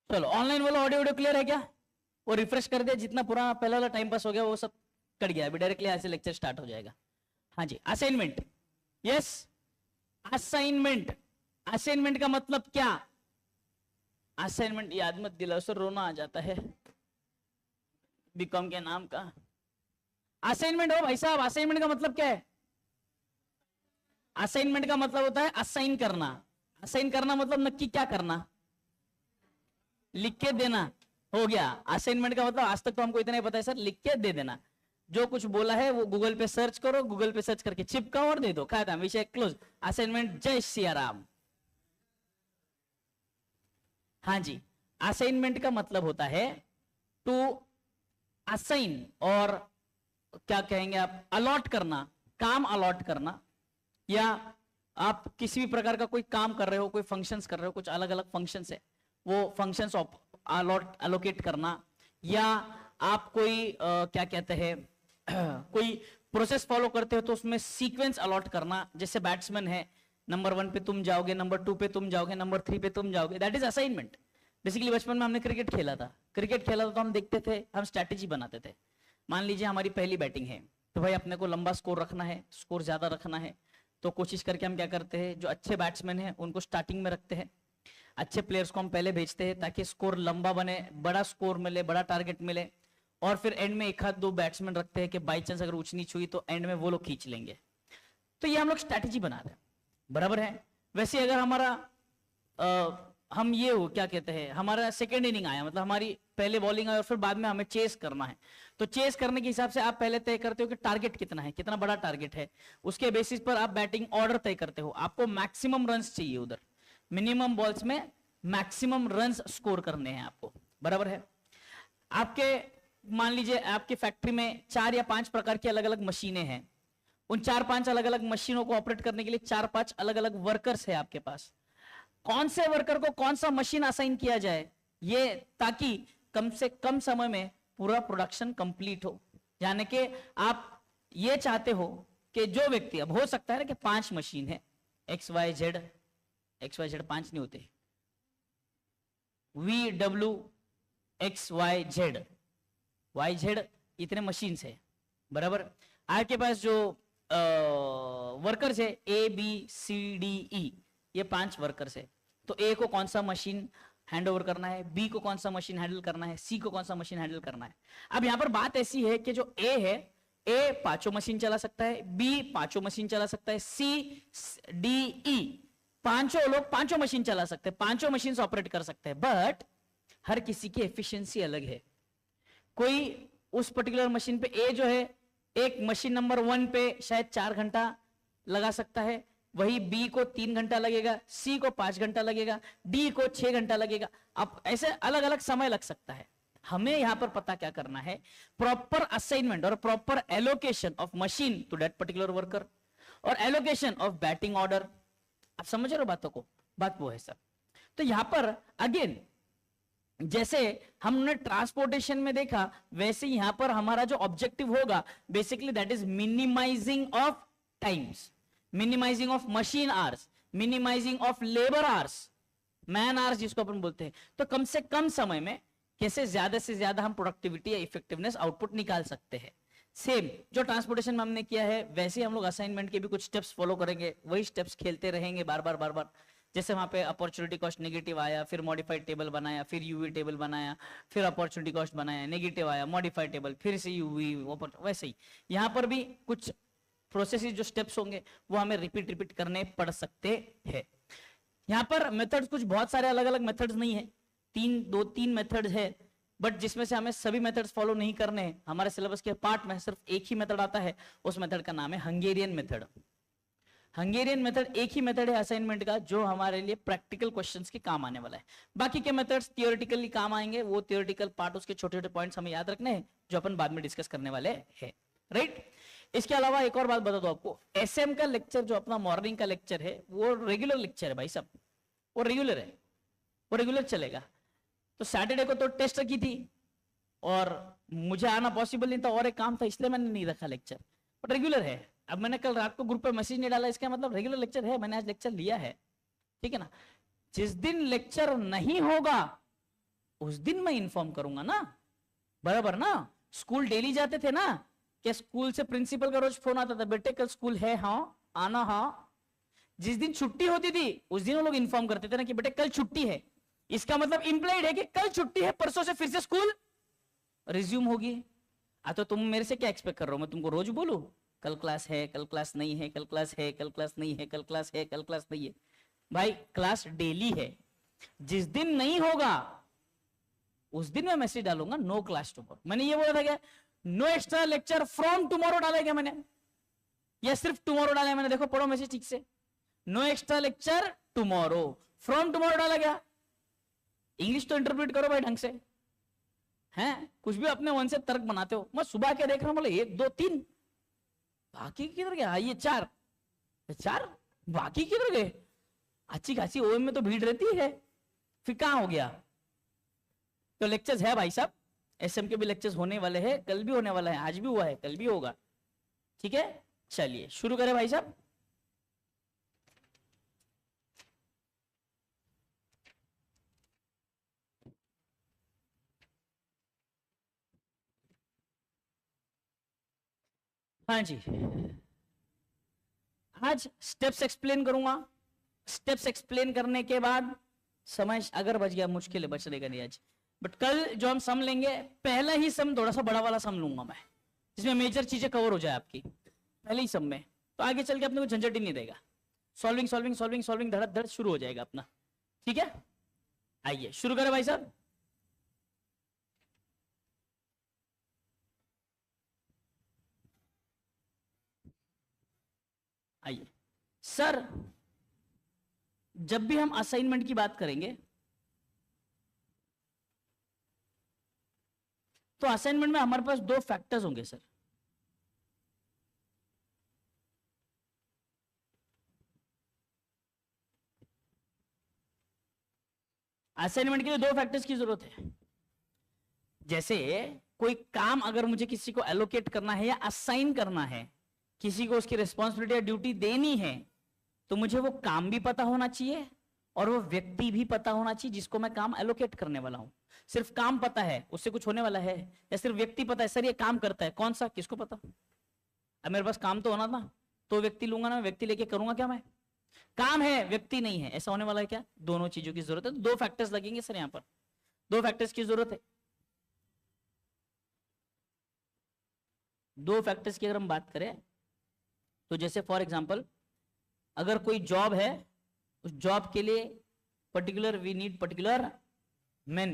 चलो ऑनलाइन वाला audio clear है क्या? वो रिफ्रेश कर दिया, जितना पुराना पहले वाला टाइम पास हो गया वो सब कट गया। अभी डायरेक्टली ऐसे लेक्चर स्टार्ट हो जाएगा। हाँ जी, असाइनमेंट। Yes, assignment. असाइनमेंट का मतलब क्या? असाइनमेंट याद मत दिलाओ सर, रोना आ जाता है बीकॉम के नाम का। असाइनमेंट हो भाई साहब, असाइनमेंट का मतलब क्या है? असाइनमेंट का मतलब होता है असाइन करना। असाइन करना मतलब नक्की क्या करना? लिख के देना। हो गया असाइनमेंट का मतलब। आज तक तो हमको इतना ही पता है सर, लिख के दे देना। जो कुछ बोला है वो गूगल पे सर्च करो, गूगल पे सर्च करके चिपकाओ और दे दो, खत्म, विषय क्लोज। असाइनमेंट। जय सिया राम। हाँ जी, असाइनमेंट का मतलब होता है टू असाइन, और क्या कहेंगे आप, अलॉट करना, काम अलॉट करना। या आप किसी भी प्रकार का कोई काम कर रहे हो, कोई फंक्शंस कर रहे हो, कुछ अलग अलग फंक्शंस है, वो फंक्शंस अलॉट एलोकेट करना। या आप कोई क्या कहते हैं कोई प्रोसेस फॉलो करते हो तो उसमें सीक्वेंस अलॉट करना। जैसे बैट्समैन है, नंबर 1 पे तुम जाओगे, नंबर 2 पे तुम जाओगे, नंबर 3 पे तुम जाओगे, दैट इज असाइनमेंट। बेसिकली बचपन में हमने क्रिकेट खेला था। क्रिकेट खेला था तो हम देखते थे, हम स्ट्रैटेजी बनाते थे। मान लीजिए हमारी पहली बैटिंग है, तो भाई अपने को लंबा स्कोर रखना है, स्कोर ज्यादा रखना है, तो कोशिश करके हम क्या करते हैं, जो अच्छे बैट्समैन हैं उनको स्टार्टिंग में रखते हैं, अच्छे प्लेयर्स को हम पहले भेजते हैं ताकि स्कोर लंबा बने, बड़ा स्कोर मिले, बड़ा टारगेट मिले। और फिर एंड में एक हाथ दो बैट्समैन रखते हैं कि बाई चांस अगर ऊंच नीच हुई तो एंड में वो लोग खींच लेंगे। तो ये हम लोग स्ट्रैटेजी बना रहे हैं, बराबर है। वैसे अगर हमारा हम ये हो क्या कहते हैं, हमारा सेकेंड इनिंग आया, मतलब हमारी पहले बॉलिंग आई और फिर बाद में हमें चेस करना है, तो चेस करने के हिसाब से आप पहले तय करते हो कि टारगेट कितना है, कितना बड़ा टारगेट है। उसके बेसिस पर आप बैटिंग ऑर्डर तय करते हो। आपको मैक्सिमम रन्स चाहिए उधर, मिनिमम बॉल्स में मैक्सिमम रन्स स्कोर करने हैं आपको, बराबर है। आपके मान लीजिए आपकी फैक्ट्री में 4 या 5 प्रकार की अलग अलग मशीनें हैं। उन 4-5 अलग अलग मशीनों को ऑपरेट करने के लिए 4-5 अलग अलग वर्कर्स है आपके पास। कौन से वर्कर को कौन सा मशीन असाइन किया जाए, ये ताकि कम से कम समय में पूरा प्रोडक्शन कंप्लीट हो। यानी कि आप ये चाहते हो कि जो व्यक्ति, अब हो सकता है ना कि 5 मशीन है, XYZ, XYZ 5 नहीं होते, VWXYZ, YZ इतने मशीन है, बराबर। आपके पास जो वर्कर्स है ABCDE, ये 5 वर्कर्स है। तो ए को कौन सा मशीन हैंड ओवर करना है, बी को कौन सा मशीन हैंडल करना है, सी को कौन सा मशीन हैंडल करना है। अब यहां पर बात ऐसी है कि जो ए है, ए 5 मशीन चला सकता है, बी 5 मशीन चला सकता है, सी डी ई 5 लोग 5 मशीन चला सकते हैं, 5 मशीन ऑपरेट कर सकते हैं। बट हर किसी की एफिशिएंसी अलग है। कोई उस पर्टिकुलर मशीन पे ए जो है, एक मशीन नंबर 1 पे शायद 4 घंटा लगा सकता है, वही बी को 3 घंटा लगेगा, सी को 5 घंटा लगेगा, डी को 6 घंटा लगेगा। अब ऐसे अलग अलग समय लग सकता है। हमें यहां पर पता क्या करना है, प्रॉपर असाइनमेंट और proper allocation of machine to that particular worker और एलोकेशन ऑफ बैटिंग ऑर्डर। आप समझ रहे हो बातों को? बात वो है सर। तो यहां पर अगेन जैसे हमने ट्रांसपोर्टेशन में देखा, वैसे यहां पर हमारा जो ऑब्जेक्टिव होगा basically that is minimising of times, minimising of machine hours, minimising of labour hours, man hours जिसको अपन बोलते हैं। तो कम से कम समय में कैसे ज्यादा से ज्यादा हम प्रोडक्टिविटी या इफेक्टिवनेस आउटपुट निकाल सकते हैं। सेम जो ट्रांसपोर्टेशन में हमने किया है वैसे हम लोग असाइनमेंट के भी कुछ स्टेप्स फॉलो करेंगे, वही स्टेप्स खेलते रहेंगे बार बार। जैसे वहां पे अपॉर्चुनिटी कॉस्ट नेगेटिव आया, फिर मॉडिफाइड टेबल बनाया, फिर यूवी टेबल बनाया, फिर अपॉर्चुनिटी कॉस्ट बनाया, नेगेटिव आया, मॉडिफाइड टेबल, फिर से यूवी, वैसे ही यहां पर भी कुछ प्रोसेसेस जो स्टेप्स होंगे वो हमें रिपीट करने पड़ सकते हैं। यहां पर मेथड्स कुछ बहुत सारे अलग अलग मेथड्स नहीं है, 2-3 मेथड्स है, बट जिसमें से हमें सभी मेथड्स फॉलो नहीं करने हैं। हमारे सिलेबस के पार्ट में सिर्फ एक ही मेथड आता है, उस मेथड का नाम है हंगेरियन मेथड। हंगेरियन मेथड एक ही मेथड है असाइनमेंट का जो हमारे लिए प्रैक्टिकल क्वेश्चंस के काम आने वाला है। बाकी के मेथड्स थियोरेटिकली काम आएंगे, वो थियोरेटिकल पार्ट, उसके छोटे छोटे पॉइंट्स हमें याद रखने हैं जो अपन बाद में डिस्कस करने वाले हैं, राइट। इसके अलावा एक और बात बता दो आपको, एसएम का लेक्चर जो अपना मॉर्निंग का लेक्चर है वो रेगुलर लेक्चर है भाई साहब, वो रेगुलर है, वो रेगुलर चलेगा। तो सैटरडे को तो टेस्ट रखी थी और मुझे आना पॉसिबल नहीं था और एक काम था, इसलिए मैंने नहीं रखा लेक्चर, बट रेगुलर है। अब मैंने कल रात को ग्रुप पे मैसेज नहीं डाला, इसका मतलब रेगुलर लेक्चर है, मैंने आज लेक्चर लिया है, ठीक है ना। जिस दिन लेक्चर नहीं होगा उस दिन मैं इन्फॉर्म करूंगा ना, बराबर ना। स्कूल डेली जाते थे ना, क्या स्कूल से प्रिंसिपल का रोज फोन आता था, बेटे कल स्कूल है, हाँ आना, हाँ। जिस दिन छुट्टी होती थी उस दिन वो लोग इन्फॉर्म करते थे ना कि बेटे कल छुट्टी है। इसका मतलब इंप्लाइड है कि कल छुट्टी है, परसों से फिर से स्कूल रिज्यूम होगी। तो तुम मेरे से क्या एक्सपेक्ट कर रहे हो, मैं तुमको रोज बोलूं कल क्लास है, कल क्लास नहीं है, कल क्लास है, कल क्लास नहीं है, कल क्लास है, कल क्लास नहीं है। भाई क्लास डेली है, जिस दिन नहीं होगा उस दिन मैं मैसेज डालूंगा नो क्लास टुमारो। मैंने ये बोला था क्या, no extra lecture from tomorrow डाला क्या मैंने, या सिर्फ टुमारो डाला मैंने? देखो पढ़ो मैसेज ठीक से, no extra lecture tomorrow, from tomorrow डाला क्या? इंग्लिश तो इंटरप्रेट करो भाई ढंग से, हैं? कुछ भी अपने मन से तर्क बनाते हो। मैं सुबह के देख रहा हूं, बोले 1 2 3, बाकी किधर गया? ये 4 4, बाकी किधर गए? अच्छी खासी ओएम में तो भीड़ रहती है, फिर कहां हो गया? तो लेक्चर्स है भाई साहब, एसएम के भी लेक्चर्स होने वाले हैं, कल भी होने वाला है, आज भी हुआ है, कल भी होगा। ठीक है, चलिए शुरू करें भाई साहब। हाँ जी, आज स्टेप्स एक्सप्लेन करूंगा। स्टेप्स एक्सप्लेन करने के बाद समय अगर बच गया, मुश्किल है, बच रहेगा नहीं आज, बट कल जो हम सम लेंगे, पहला ही सम थोड़ा सा बड़ा वाला सम लूंगा मैं, जिसमें मेजर चीजें कवर हो जाए आपकी पहले ही सम में, तो आगे चल के अपने को झंझट ही नहीं देगा। सॉल्विंग सॉल्विंग सॉल्विंग सॉल्विंग धड़ धड़ शुरू हो जाएगा अपना। ठीक है, आइए शुरू करें भाई साहब। आइए सर, जब भी हम असाइनमेंट की बात करेंगे तो असाइनमेंट में हमारे पास 2 फैक्टर्स होंगे सर। असाइनमेंट के लिए 2 फैक्टर्स की जरूरत है। जैसे कोई काम अगर मुझे किसी को एलोकेट करना है या असाइन करना है, किसी को उसकी रिस्पॉन्सिबिलिटी या ड्यूटी देनी है, तो मुझे वो काम भी पता होना चाहिए और वो व्यक्ति भी पता होना चाहिए जिसको मैं काम एलोकेट करने वाला हूं। सिर्फ काम पता है उससे कुछ होने वाला है, या सिर्फ व्यक्ति पता है सर ये काम करता है, कौन सा, किसको पता? अब मेरे पास काम तो होना था, तो व्यक्ति लूंगा ना, व्यक्ति लेके करूंगा क्या मैं? काम है व्यक्ति नहीं है, ऐसा होने वाला है क्या? दोनों चीजों की जरूरत है, तो 2 फैक्टर्स लगेंगे सर, यहां पर 2 फैक्टर्स की जरूरत है। 2 फैक्टर्स की अगर हम बात करें तो जैसे फॉर एग्जांपल, अगर कोई जॉब है, उस जॉब के लिए particular we need particular men.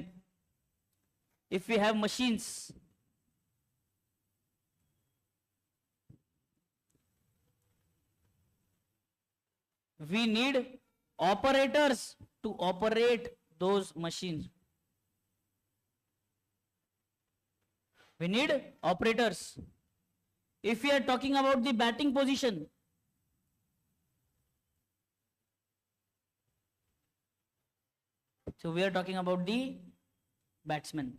If we have machines, we need operators to operate those machines. We need operators. If we are talking about the batting position, so we are talking about the batsman.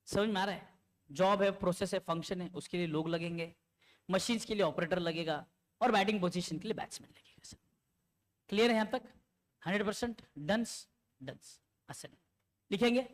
समझ में आ रहा है? Job है, process है, function है, उसके लिए लोग लगेंगे, मशीन्स के लिए ऑपरेटर लगेगा, और बैटिंग पोजीशन के लिए बैट्समैन लगेगा सर। क्लियर है यहां तक? 100% डन्स डन्स असेट लिखेंगे।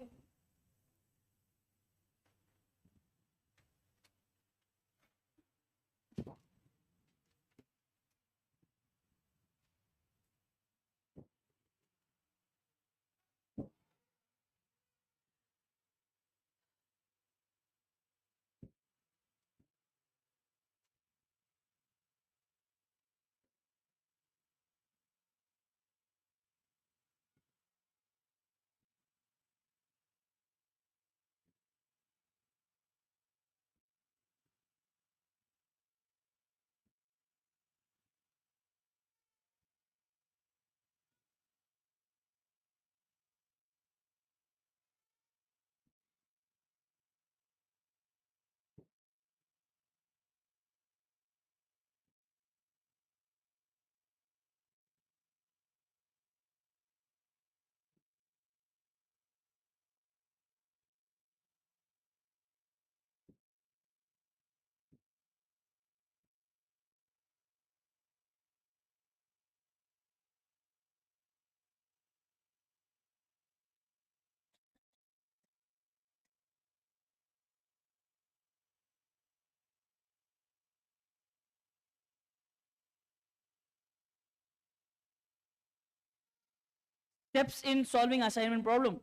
Steps in solving assignment problem.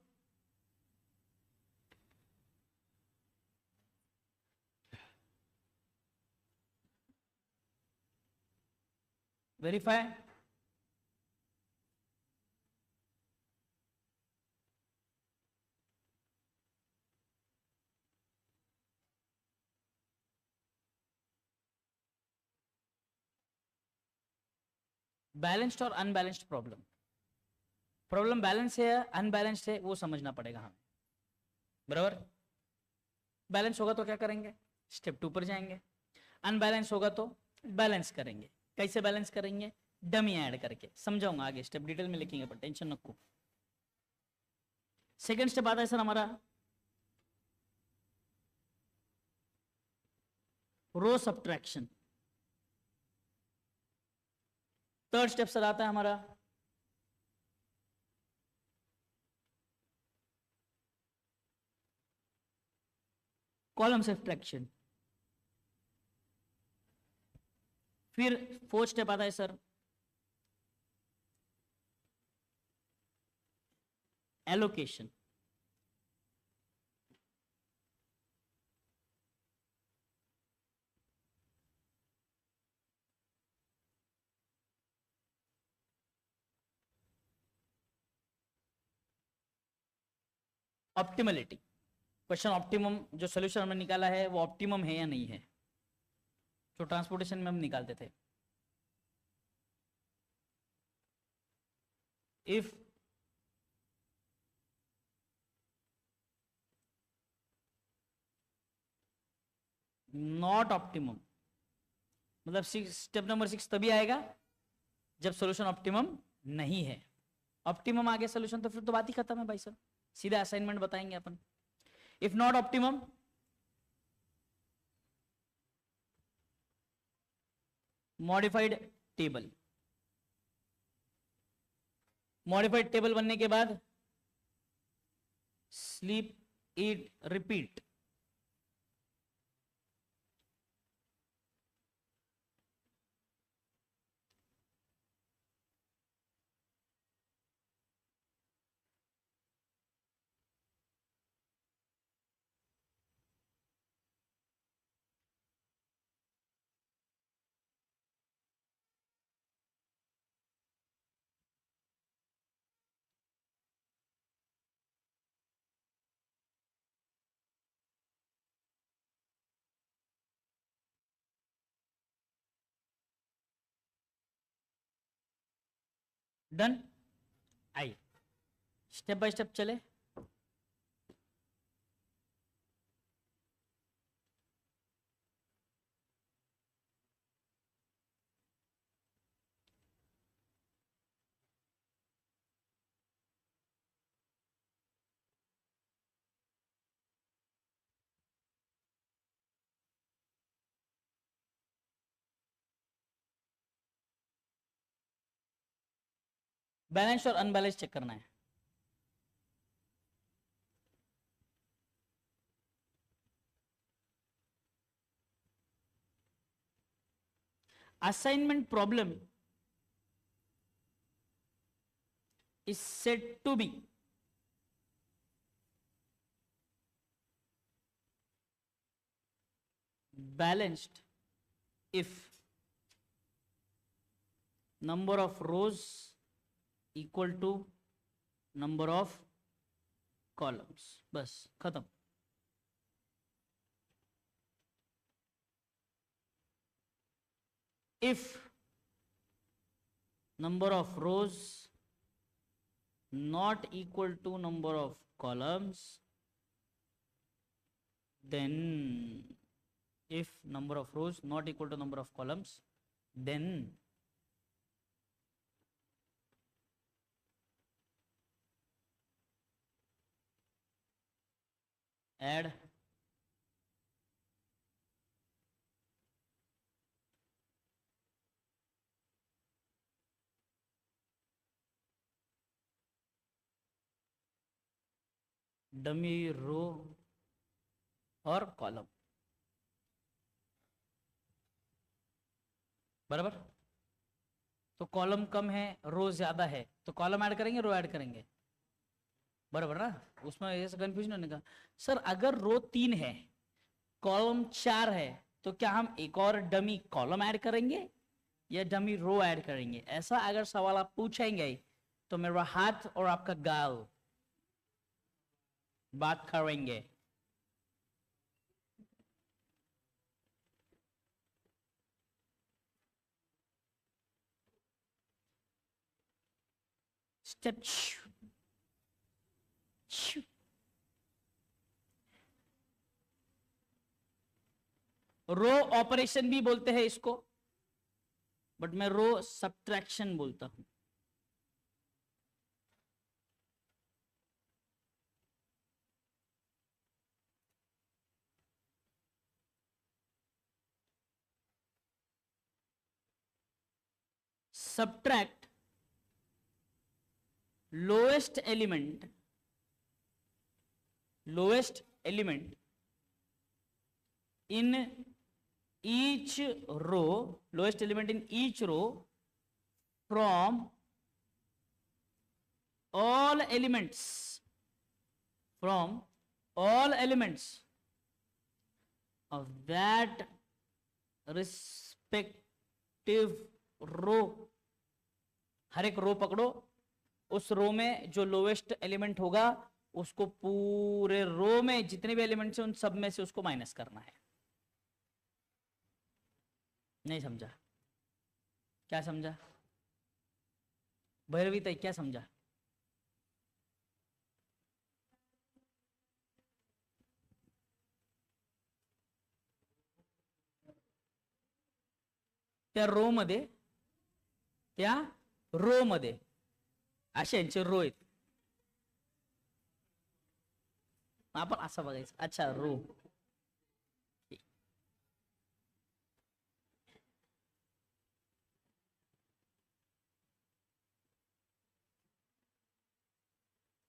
Verify. Balanced और अनबैलेंस्ड प्रॉब्लम. प्रॉब्लम बैलेंस है या अनबैलेंस्ड है वो समझना पड़ेगा हमें. बराबर. बैलेंस होगा तो क्या करेंगे, स्टेप 2 पर जाएंगे. अनबैलेंस होगा तो बैलेंस करेंगे. कैसे बैलेंस करेंगे, डमी ऐड करके. समझाऊंगा आगे, स्टेप डिटेल में लिखेंगे पर टेंशन रखो. सेकेंड स्टेप आता है सर हमारा रो सब्ट्रैक्शन. थर्ड स्टेप सर आता है हमारा कॉलम सब्ट्रैक्शन. फिर फोर्थ स्टेप आता है sir allocation. Optimality. Question optimum जो सोल्यूशन हमने निकाला है वो ऑप्टिमम है या नहीं है, जो ट्रांसपोर्टेशन में हम निकालते थे. इफ नॉट ऑप्टिमम, मतलब स्टेप नंबर 6 तभी आएगा जब सोल्यूशन ऑप्टिमम नहीं है. ऑप्टिमम आ गया सोल्यूशन तो फिर तो बात ही खत्म है भाई साहब, सीधा असाइनमेंट बताएंगे अपन. If not optimum, modified table. Modified table बनने के बाद sleep eat repeat. Done. I step by step चले. बैलेंस और अनबैलेंस चेक करना है. assignment problem is said to be balanced if number of rows equal to number of columns. बस खत्म. if number of rows not equal to number of columns, then if number of rows not equal to number of columns, then add dummy row और column. बराबर. तो column कम है, रो ज्यादा है, तो column add करेंगे, रो ऐड करेंगे, बराबर ना? उसमें ऐसा कंफ्यूजन होने का। सर अगर रो 3 है, कॉलम 4 है, तो क्या हम एक और डमी कॉलम ऐड करेंगे या डमी रो ऐड करेंगे? ऐसा अगर सवाल आप पूछेंगे तो मेरा हाथ और आपका गाल बात करेंगे। स्टेप रो ऑपरेशन भी बोलते हैं इसको, बट मैं रो सब्ट्रैक्शन बोलता हूं। Subtract lowest element in each row, lowest element in each row from all elements, of that respective row। हर एक रो पकड़ो, उस रो में जो लोवेस्ट एलिमेंट होगा उसको पूरे रो में जितने भी एलिमेंट्स हैं उन सब में से उसको माइनस करना है। नहीं समझा? क्या समझा भैरवी तय, क्या समझा? त्या रो मध्ये असे यांचे रो आहेत, आपण असं बघायचं। अच्छा row,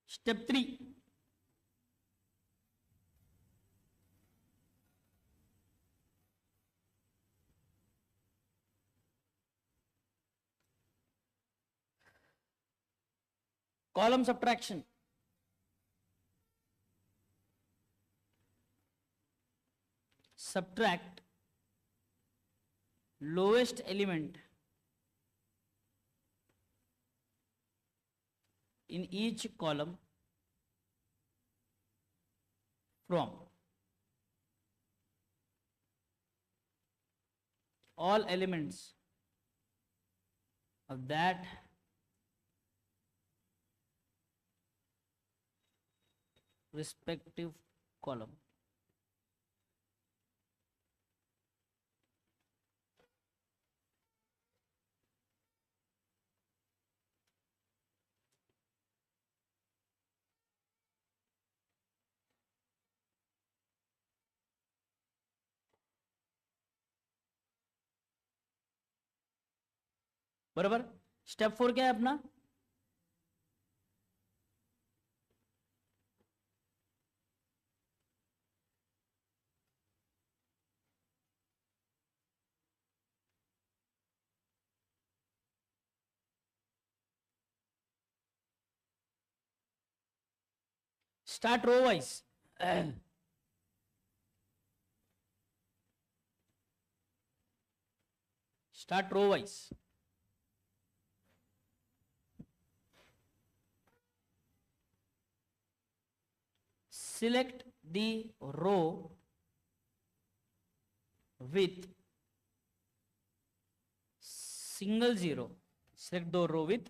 step 3, column subtraction. subtract lowest element in each column from all elements of that respective column। बराबर। स्टेप 4 क्या है अपना? Start row wise. Start row wise. select the row with single zero, select the row with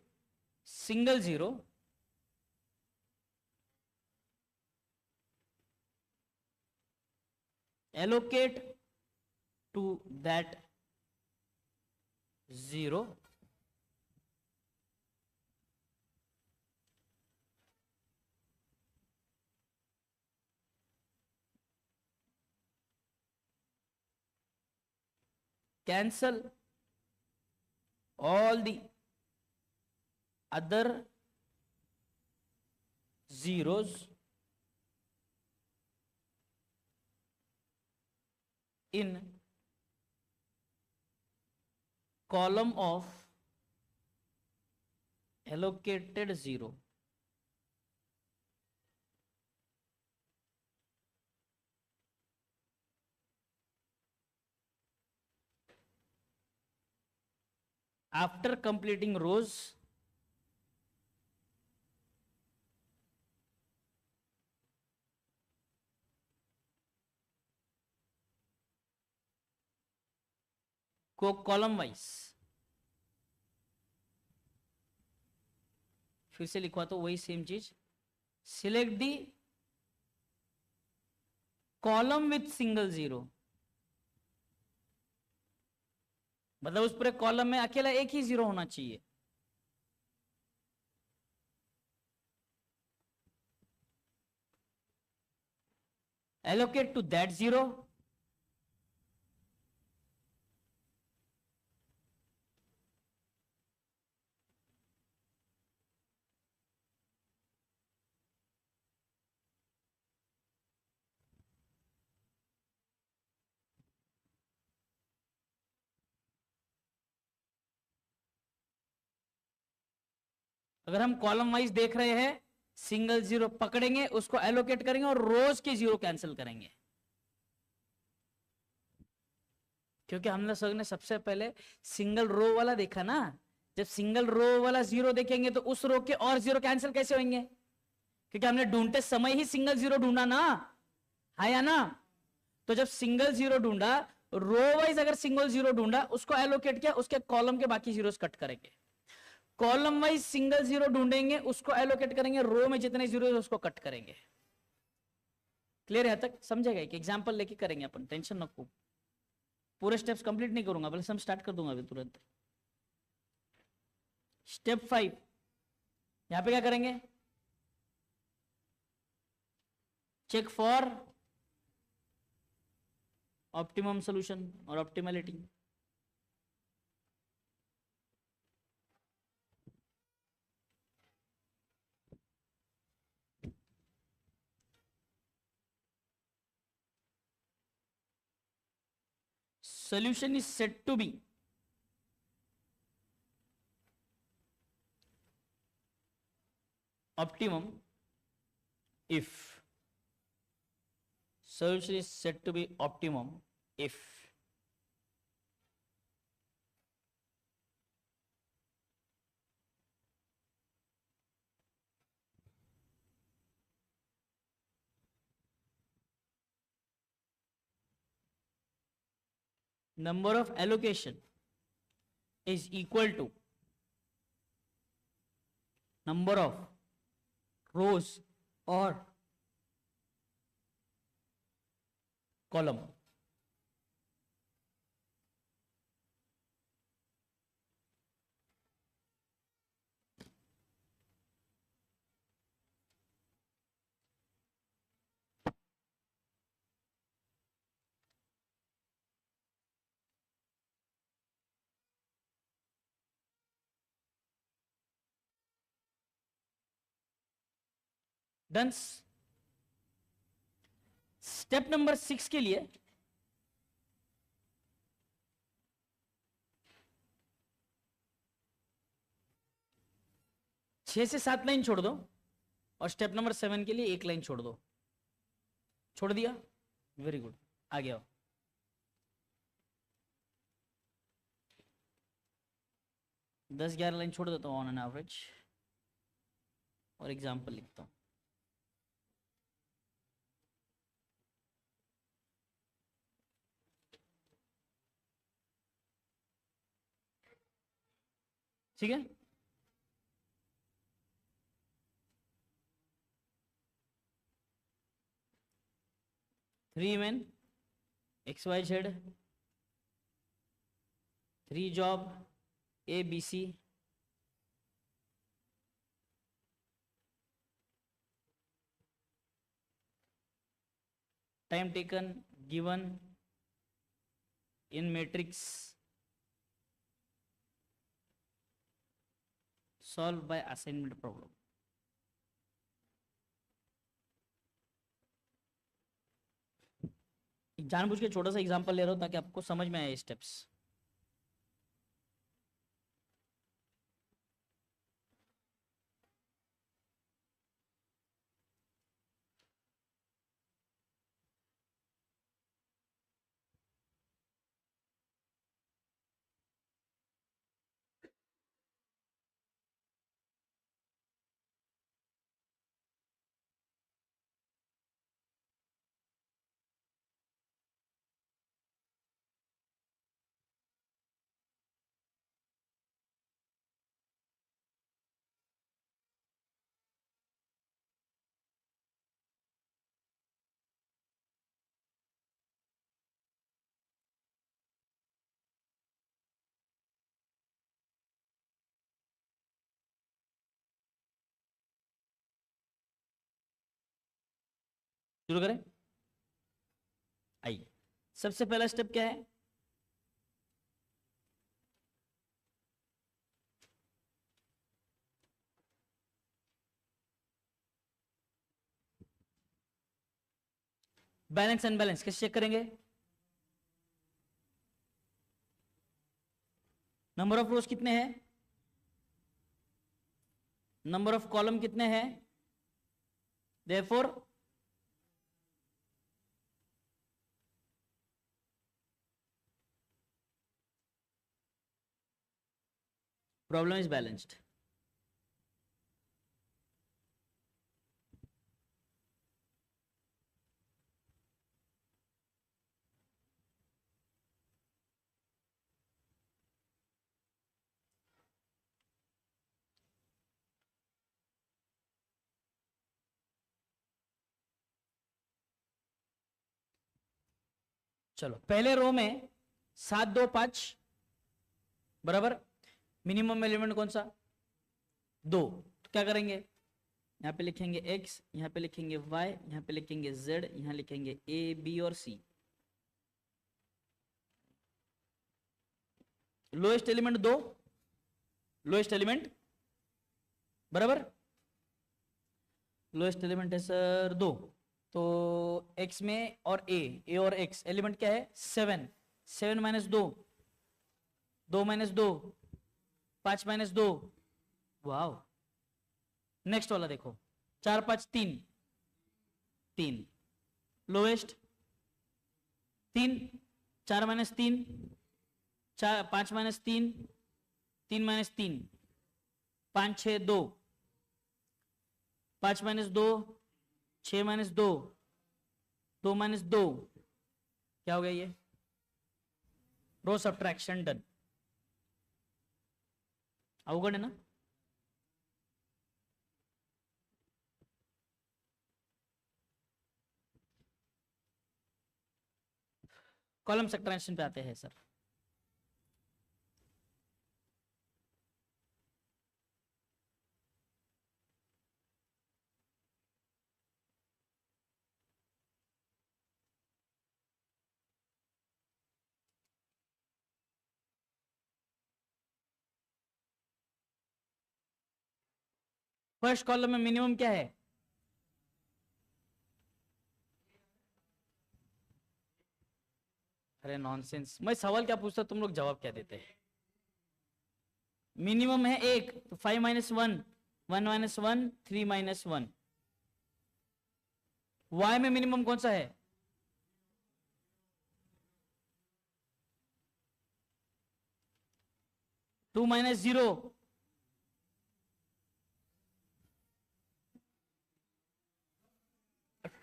single zero, allocate to that zero cancel all the other zeros in column of allocated 0. After completing rows, को column wise, फिर से लिखवा तो वही same चीज, select the column with single zero, मतलब उस पूरे कॉलम में अकेला एक ही जीरो होना चाहिए। एलोकेट टू दैट जीरो, अगर हम कॉलम वाइज देख रहे हैं, सिंगल जीरो पकड़ेंगे, उसको एलोकेट करेंगे और रोज के जीरो कैंसिल करेंगे, क्योंकि हमने सब ने सबसे पहले सिंगल रो वाला देखा ना। जब सिंगल रो वाला जीरो देखेंगे तो उस रो के और जीरो कैंसिल कैसे होंगे, क्योंकि हमने ढूंढते समय ही सिंगल जीरो ढूंढा ना, है या ना। तो जब सिंगल जीरो ढूंढा, रो वाइज अगर सिंगल जीरो ढूंढा, उसको एलोकेट किया, उसके कॉलम के बाकी जीरोस कट करेंगे। कॉलम वाइज सिंगल जीरो ढूंढेंगे, उसको एलोकेट करेंगे, रो में जितने जीरो है उसको कट करेंगे। क्लियर है तक? समझेगा? एक एग्जांपल लेके करेंगे अपन, टेंशन न को। पूरे स्टेप्स कंप्लीट नहीं करूंगा, बल्कि हम स्टार्ट कर दूंगा अभी तुरंत। स्टेप 5, यहां पे क्या करेंगे? चेक फॉर ऑप्टिमम सॉल्यूशन और optimality. Solution is said to be optimum if, solution is said to be optimum if number of allocation is equal to number of rows or column. Done. Step number 6 के लिए छह से 7 line छोड़ दो, और step number 7 के लिए 1 line छोड़ दो। छोड़ दिया? वेरी गुड, आगे आओ। दस 11 लाइन छोड़ देता हूं ऑन एन एवरेज, और एग्जाम्पल लिखता हूं। ठीक है? Three man XYZ, 3 job ABC, time taken given in matrix, solve by assignment problem. जानबूझ के छोटा सा एग्जांपल ले रहा हूं ताकि आपको समझ में आए स्टेप्स। शुरू करें। आइए, सबसे पहला स्टेप क्या है? बैलेंस अनबैलेंस कैसे चेक करेंगे? नंबर ऑफ रोज कितने हैं, नंबर ऑफ कॉलम कितने हैं, देयरफॉर प्रॉब्लम इज बैलेंस्ड। चलो, पहले रो में 7 2 5 बराबर, मिनिमम एलिमेंट कौन सा? 2। तो क्या करेंगे? यहाँ पे लिखेंगे x, यहाँ पे लिखेंगे y, यहाँ पे लिखेंगे z, यहाँ लिखेंगे a b और c। Lowest element 2, lowest element बराबर, लोएस्ट एलिमेंट है सर 2। तो x में और a और x एलिमेंट क्या है? 7। 7 minus 2, 2 minus 2, 5 minus 2। Wow. Next वाला देखो, 4 5 3, 3 lowest 3, 4 minus 3, 5 minus 3, 3 minus 3, 5 6 2, 5 minus 2, 6 minus 2, 2 minus 2। क्या हो गया ये? रो सब्ट्रैक्शन डन। अवगढ़ है ना? कॉलम सब्ट्रैक्शन पे आते हैं सर। फर्स्ट कॉलम में मिनिमम क्या है? अरे नॉनसेंस, मैं सवाल क्या पूछता तुम लोग जवाब क्या देते हैं? मिनिमम है 1, तो 5 माइनस 1, 1 माइनस 1, 3 माइनस 1। y में मिनिमम कौन सा है? 2 minus 0,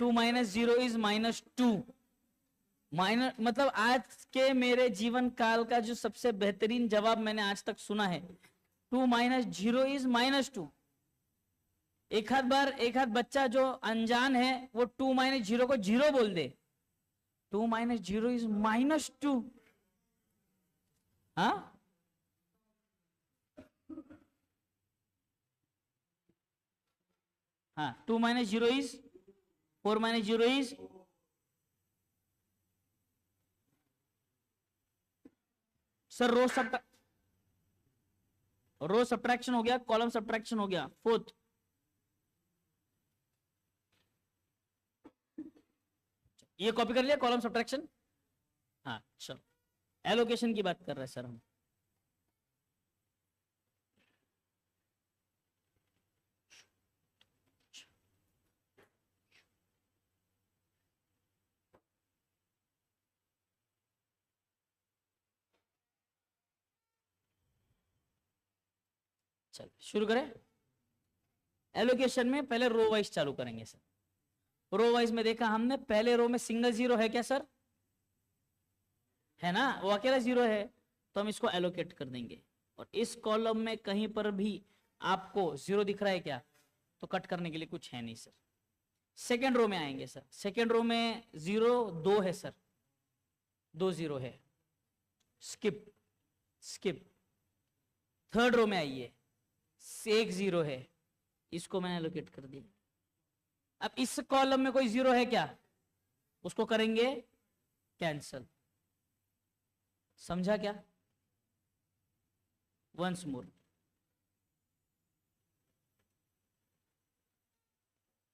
2 minus 0 is minus 2। Minus मतलब आज के मेरे जीवन काल का जो सबसे बेहतरीन जवाब मैंने आज तक सुना है, 2 माइनस 0 इज माइनस 2। एक आध बच्चा जो अनजान है वो 2 माइनस 0 को 0 बोल दे। 2 माइनस 0 इज माइनस 2। हाँ, हाँ, 2 minus 0 is 4 minus 0 is, sir row subtraction हो गया, कॉलम सब्ट्रैक्शन हो गया। फोर्थ, ये कॉपी कर लिया कॉलम सब्ट्रैक्शन। हाँ चलो, एलोकेशन की बात कर रहे हैं सर हम। चल शुरू करें। एलोकेशन में पहले रो वाइज चालू करेंगे सर। रो वाइज में देखा हमने, पहले रो में सिंगल जीरो है क्या सर? है ना, वो अकेला जीरो है, तो हम इसको एलोकेट कर देंगे। और इस कॉलम में कहीं पर भी आपको जीरो दिख रहा है क्या? तो कट करने के लिए कुछ है नहीं सर। सेकेंड रो में आएंगे सर। सेकेंड रो में 0 2 है सर, 2 0 है, स्किप स्किप। थर्ड रो में आइए, 1 0 है, इसको मैंने एलोकेट कर दिया। अब इस कॉलम में कोई जीरो है क्या, उसको करेंगे कैंसल। समझा क्या? वंस मोर,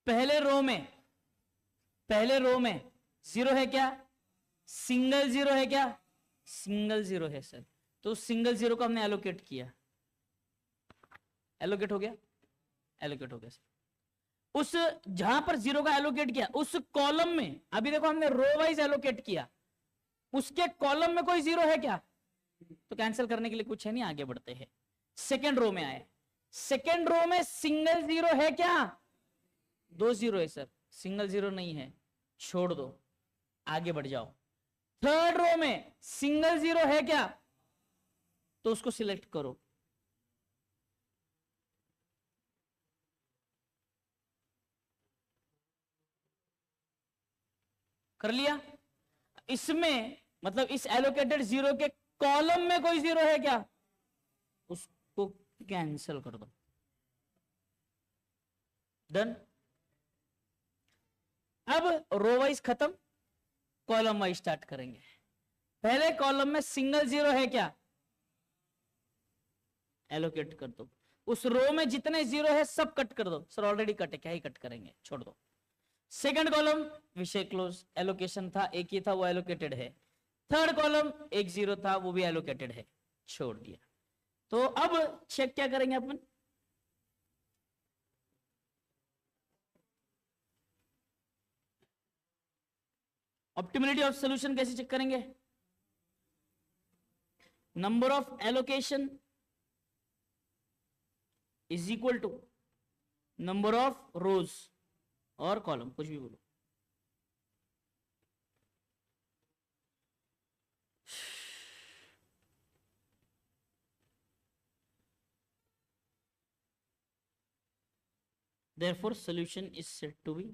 पहले रो में जीरो है क्या, सिंगल जीरो है क्या, सिंगल जीरो है सर। तो सिंगल जीरो को हमने एलोकेट किया, एलोकेट हो गया, एलोकेट हो गया सर। उस जहां पर जीरो का एलोकेट किया उस कॉलम में, अभी देखो हमने रो वाइज एलोकेट किया, उसके कॉलम में कोई जीरो है क्या, तो कैंसिल करने के लिए कुछ है नहीं, आगे बढ़ते हैं। सेकेंड रो में आए, सेकेंड रो में सिंगल जीरो है क्या, 2 जीरो है सर, सिंगल जीरो नहीं है, छोड़ दो, आगे बढ़ जाओ। थर्ड रो में सिंगल जीरो है क्या, तो उसको सिलेक्ट करो, कर लिया। इसमें मतलब इस एलोकेटेड जीरो के कॉलम में कोई जीरो है क्या, उसको कैंसिल कर दो, डन। अब रो वाइज खत्म, कॉलम वाइज स्टार्ट करेंगे। पहले कॉलम में सिंगल जीरो है क्या, एलोकेट कर दो। उस रो में जितने जीरो है सब कट कर दो, सर ऑलरेडी कट है, क्या ही कट करेंगे, छोड़ दो। सेकंड कॉलम विषय क्लोज, एलोकेशन था, एक ही था, वो एलोकेटेड है। थर्ड कॉलम एक जीरो था, वो भी एलोकेटेड है, छोड़ दिया। तो अब चेक क्या करेंगे अपन, ऑप्टिमलिटी ऑफ सॉल्यूशन कैसे चेक करेंगे, number of allocation is equal to number of rows और कॉलम, कुछ भी बोलो। Therefore, solution is said to be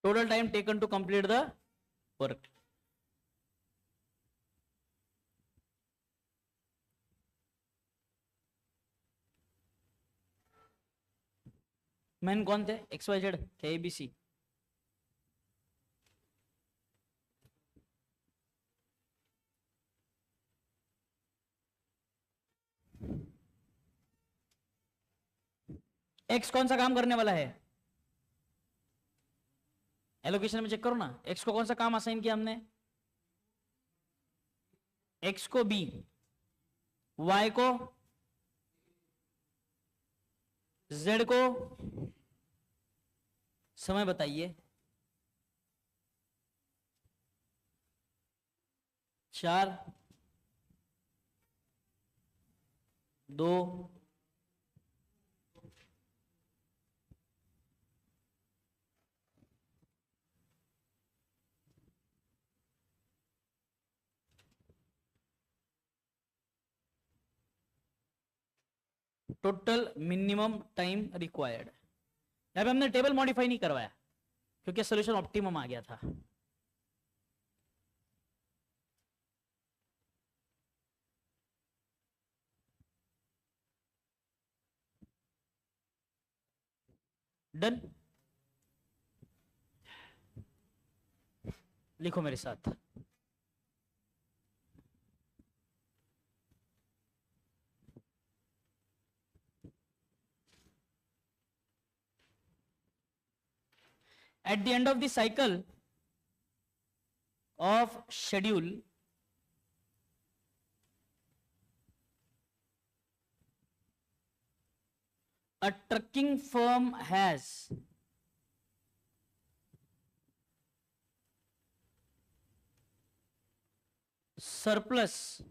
total time taken to complete the work. Man कौन थे, एक्स वाई जेड थे, ABC. X कौन सा काम करने वाला है, एलोकेशन में चेक करो ना, एक्स को कौन सा काम असाइन किया हमने, एक्स को बी, वाई को, जेड को, समय बताइए, 4 2 टोटल मिनिमम टाइम रिक्वायर्ड। यहां पे हमने टेबल मॉडिफाई नहीं करवाया क्योंकि सोल्यूशन ऑप्टिमम आ गया था। डन, लिखो मेरे साथ, at the end of the cycle of schedule, a trucking firm has surplus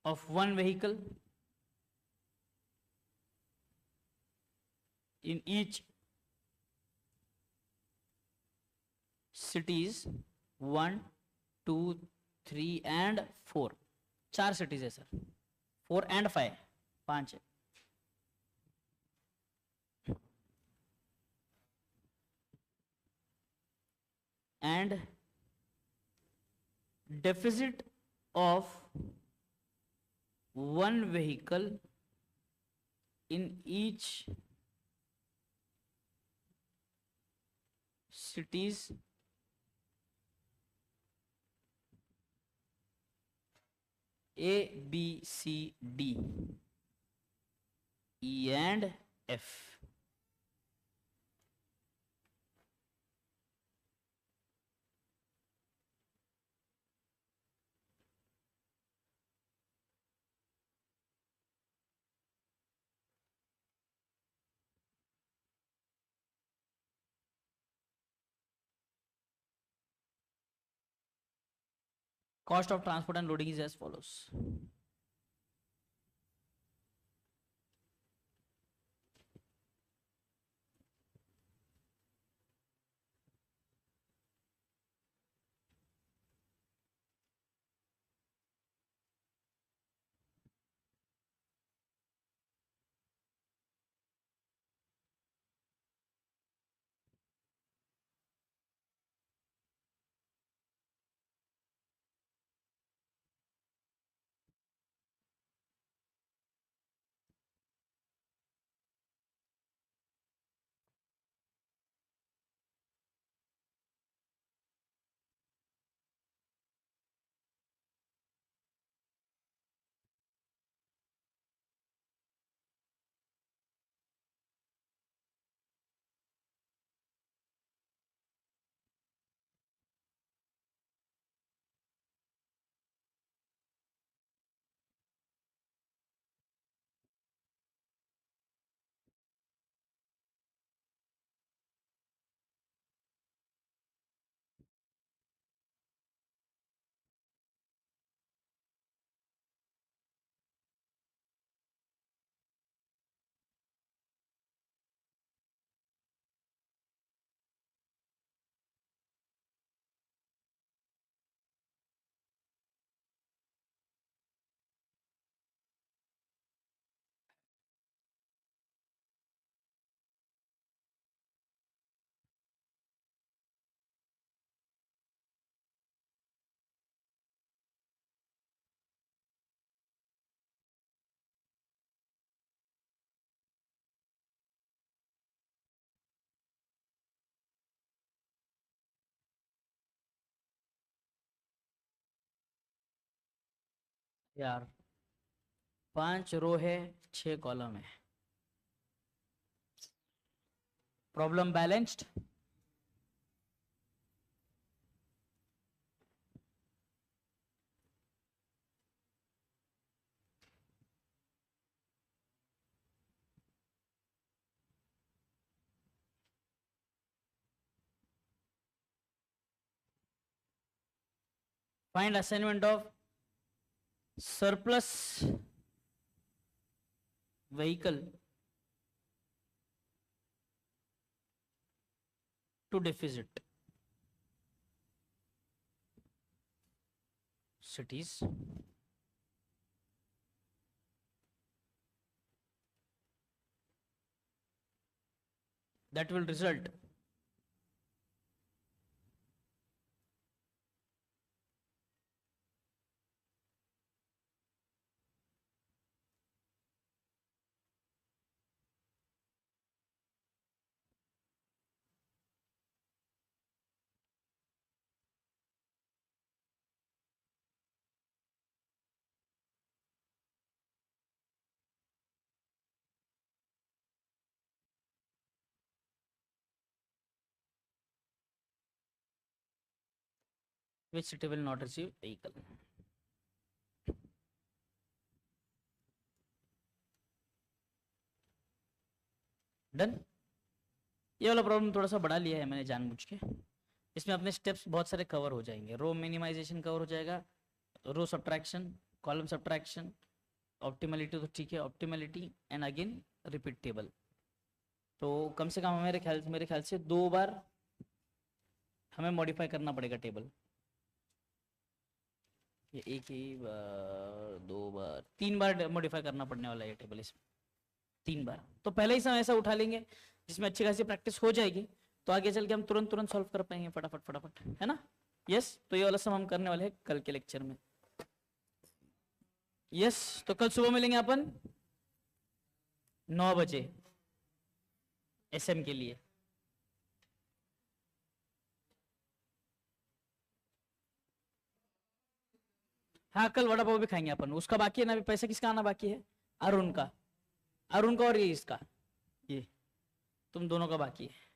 of one vehicle in each cities 1, 2, 3 and 4. 4 cities है सर, 4 and 5, 5 है. And deficit of one vehicle in each cities A, B, C, D, E and F. Cost of transport and loading is as follows. यार 5 रो है, 6 column है. Problem balanced. Find assignment of surplus vehicle to deficit cities that will result which city will not receive vehicle. Done. ये वाला problem थोड़ा सा बढ़ा लिया है मैंने जानबूझ के, इसमें अपने स्टेप्स बहुत सारे कवर हो जाएंगे। रो मिनिमाइजेशन कवर हो जाएगा, रो सब्ट्रैक्शन, कॉलम सब्ट्रैक्शन, ऑप्टिमलिटी तो ठीक है, optimality and again repeat table. तो कम से कम मेरे ख्याल से 2 बार हमें मॉडिफाई करना पड़ेगा टेबल। ये एक ही बार, 2 बार, 3 बार मॉडिफाई करना पड़ने वाला है टेबल इसमें, 3 बार। तो पहले ही समय ऐसा उठा लेंगे जिसमें अच्छी खासी प्रैक्टिस हो जाएगी, तो आगे चल के हम तुरंत तुरंत सॉल्व कर पाएंगे फटाफट फटाफट, है ना। यस, तो ये वाला सम हम करने वाले हैं कल के लेक्चर में। यस, तो कल सुबह मिलेंगे अपन 9 बजे एसएम के लिए। हाँ, कल वड़ा पाव भी खाएंगे अपन, उसका बाकी है ना अभी, पैसा किसका आना बाकी है? अरुण का, अरुण का और ये इसका, ये तुम दोनों का बाकी है।